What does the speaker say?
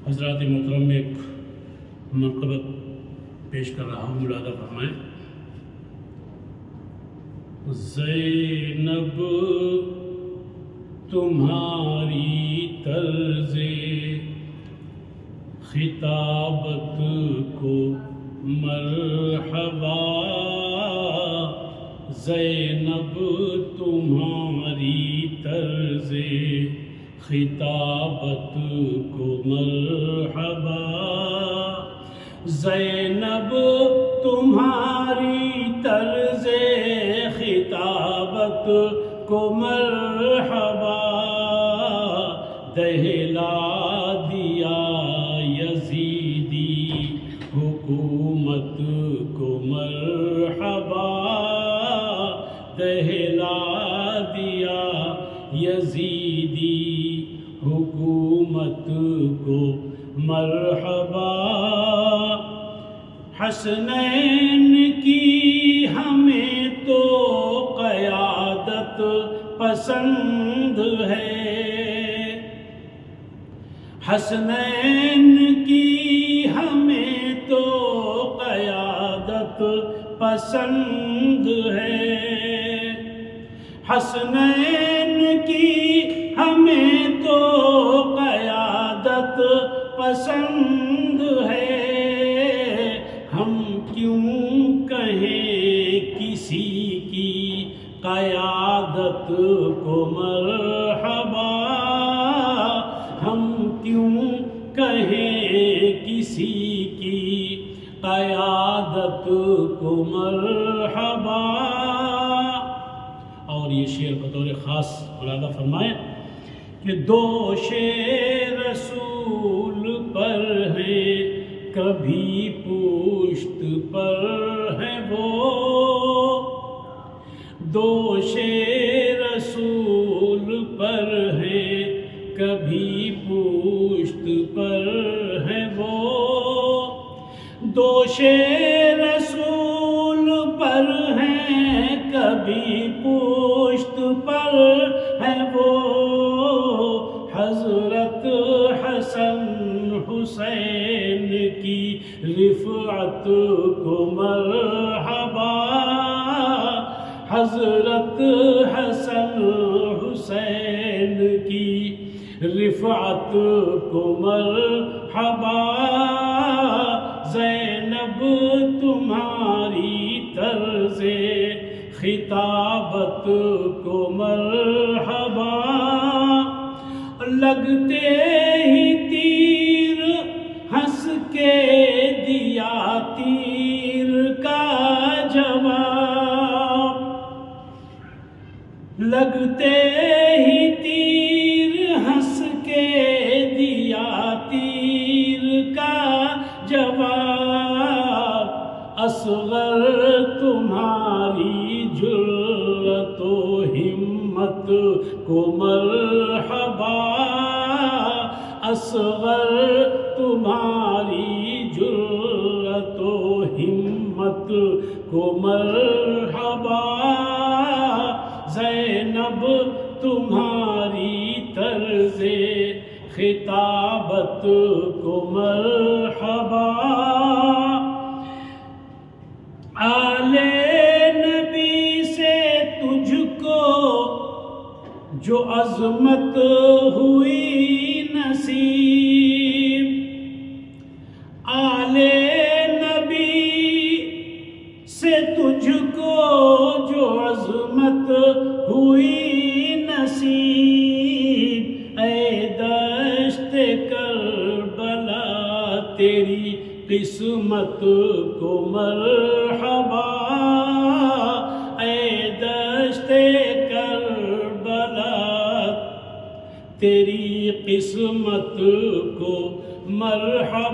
حضرات محترم میں ایک منقبت پیش کر رہا ہوں، ملاحظہ فرمائیں۔ زینب تمہاری طرز خطابت کو مرحبا، زینب تمہاری طرز خطابت کو مرحبا، زینب تمہاری طرز خطابت کو مرحبا، دہلا دیا یزیدی حکومت کو مرحبا، دہلا دیا یزیدی حکومت کو مرحبا، حسنین کی ہمیں تو قیادت پسند ہے، حسنین کی ہمیں تو قیادت پسند ہے، حسنین کی ہمیں تو قیادت پسند ہے، ہم کیوں کہیں کسی کی قیادت کو مرحبا، ہم کیوں کہیں کسی کی قیادت کو مرحبا۔ اور یہ شعر بطور خاص ملاحظہ فرمائیں کہ دوش رسول پر ہے کبھی پشت پر ہے وہ، دوش رسول پر ہے کبھی پشت پر ہے وہ، دوش رسول پر ہے کبھی پشت پر ہے وہ، حضرت حسن حسین کی رفعت کو مرحبا، حضرت حسن حسین کی رفعت کو مرحبا، زینب تمہاری طرز خطابت کو مرحبا، لگتے ہی تیر ہنس کے دیا تیر کا جواب، لگتے ہی تیر ہنس کے دیا تیر کا جواب، اصغر تمہاری جرأت و ہمت کو مرحبا، اصغر تمہاری جرأت و ہمت کو مرحبا، زینب تمہاری طرز خطابت کو مرحبا، آل نبی سے تجھ کو جو عظمت ہوئی نصیب، آل نبی سے تجھ کو جو عظمت ہوئی نصیب، اے دشت کربلا تیری قسمت کو مرحبا، اے دشت کربلا تیری قسمت کو مرحبا۔